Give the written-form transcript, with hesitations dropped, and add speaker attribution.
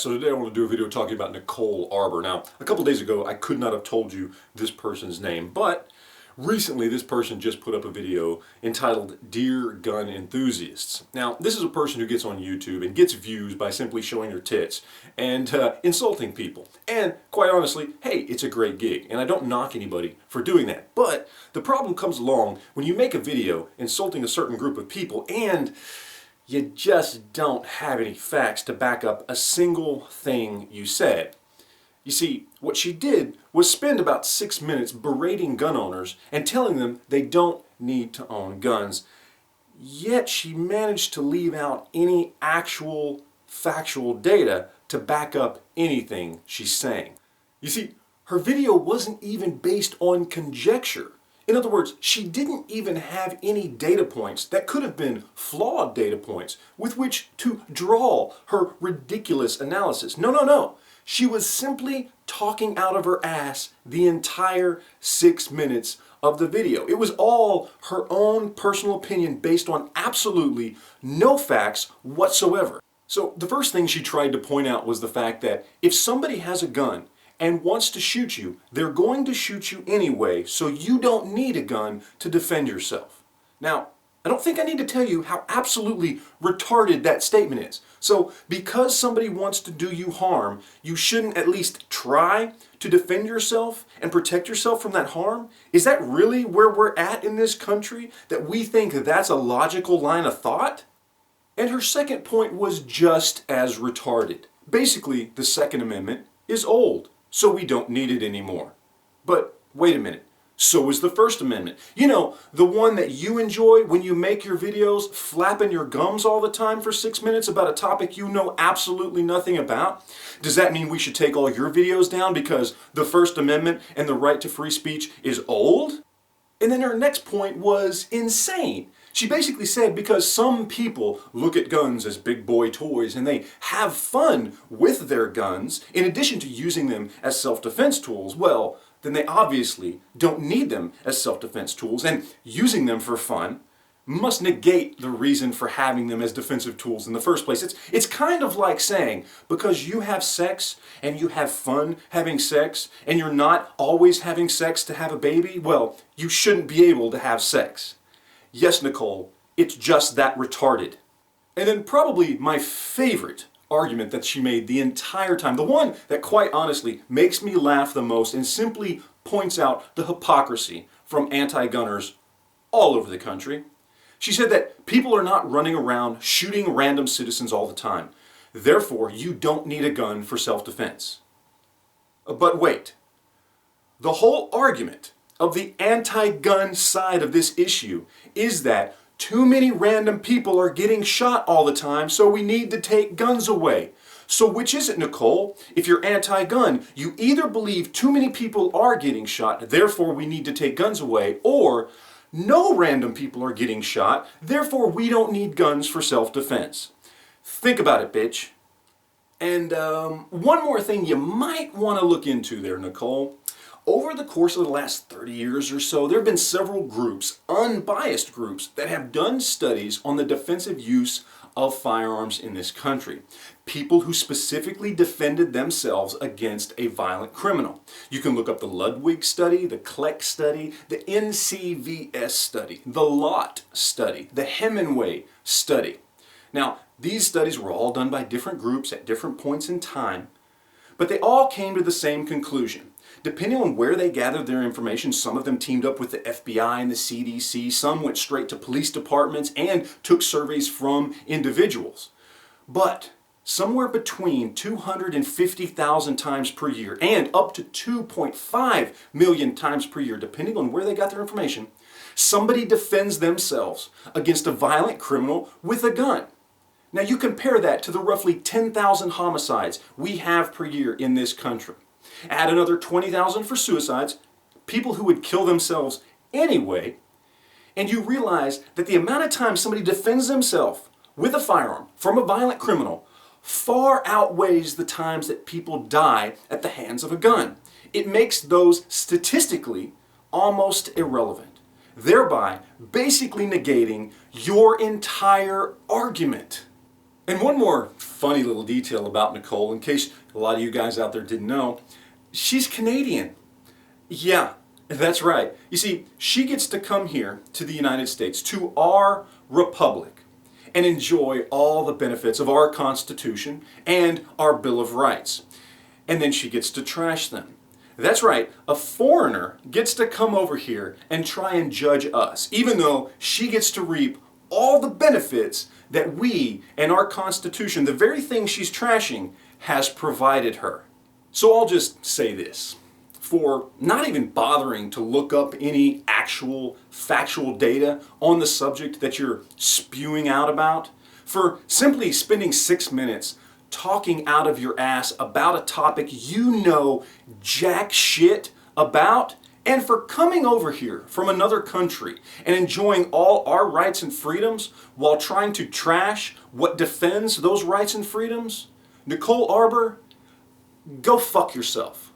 Speaker 1: So today I want to do a video talking about Nicole Arbour. Now, a couple days ago I could not have told you this person's name, but recently this person just put up a video entitled Dear Gun Enthusiasts. Now, this is a person who gets on YouTube and gets views by simply showing their tits and insulting people. And quite honestly, hey, it's a great gig, and I don't knock anybody for doing that. But the problem comes along when you make a video insulting a certain group of people and you just don't have any facts to back up a single thing you said. You see, what she did was spend about 6 minutes berating gun owners and telling them they don't need to own guns. Yet she managed to leave out any actual factual data to back up anything she's saying. You see, her video wasn't even based on conjecture. In other words, she didn't even have any data points that could have been flawed data points with which to draw her ridiculous analysis. No. She was simply talking out of her ass the entire 6 minutes of the video. It was all her own personal opinion based on absolutely no facts whatsoever. So the first thing she tried to point out was the fact that if somebody has a gun and wants to shoot you, they're going to shoot you anyway, so you don't need a gun to defend yourself. Now, I don't think I need to tell you how absolutely retarded that statement is. So, because somebody wants to do you harm, you shouldn't at least try to defend yourself and protect yourself from that harm? Is that really where we're at in this country, that we think that's a logical line of thought? And her second point was just as retarded. Basically, the Second Amendment is old, so we don't need it anymore. But wait a minute. So is the First Amendment. You know, the one that you enjoy when you make your videos flapping your gums all the time for 6 minutes about a topic you know absolutely nothing about? Does that mean we should take all your videos down because the First Amendment and the right to free speech is old? And then her next point was insane. She basically said because some people look at guns as big boy toys and they have fun with their guns, in addition to using them as self-defense tools, well, then they obviously don't need them as self-defense tools, and using them for fun must negate the reason for having them as defensive tools in the first place. It's kind of like saying, because you have sex and you have fun having sex and you're not always having sex to have a baby, well, you shouldn't be able to have sex. Yes, Nicole, it's just that retarded. And then probably my favorite argument that she made the entire time, the one that quite honestly makes me laugh the most and simply points out the hypocrisy from anti-gunners all over the country. She said that people are not running around shooting random citizens all the time. Therefore, you don't need a gun for self-defense. But wait, the whole argument of the anti-gun side of this issue is that too many random people are getting shot all the time, so we need to take guns away. So which is it, Nicole? If you're anti-gun, you either believe too many people are getting shot, therefore we need to take guns away, or no random people are getting shot, therefore we don't need guns for self-defense. Think about it, bitch. And one more thing you might want to look into there, Nicole. Over the course of the last 30 years or so, there have been several groups, unbiased groups, that have done studies on the defensive use of firearms in this country. People who specifically defended themselves against a violent criminal. You can look up the Ludwig study, the Kleck study, the NCVS study, the Lott study, the Hemingway study. Now, these studies were all done by different groups at different points in time, but they all came to the same conclusion. Depending on where they gathered their information, some of them teamed up with the FBI and the CDC, some went straight to police departments and took surveys from individuals. But somewhere between 250,000 times per year and up to 2.5 million times per year, depending on where they got their information, somebody defends themselves against a violent criminal with a gun. Now you compare that to the roughly 10,000 homicides we have per year in this country. Add another 20,000 for suicides, people who would kill themselves anyway, and you realize that the amount of time somebody defends themselves with a firearm from a violent criminal far outweighs the times that people die at the hands of a gun. It makes those statistically almost irrelevant, thereby basically negating your entire argument. And one more funny little detail about Nicole, in case a lot of you guys out there didn't know, she's Canadian. Yeah, that's right. You see, she gets to come here to the United States, to our republic, and enjoy all the benefits of our Constitution and our Bill of Rights. And then she gets to trash them. That's right, a foreigner gets to come over here and try and judge us, even though she gets to reap all the benefits that we and our Constitution, the very thing she's trashing, has provided her. So I'll just say this. For not even bothering to look up any actual factual data on the subject that you're spewing out about, for simply spending 6 minutes talking out of your ass about a topic you know jack shit about, and for coming over here from another country and enjoying all our rights and freedoms while trying to trash what defends those rights and freedoms, Nicole Arbour, go fuck yourself.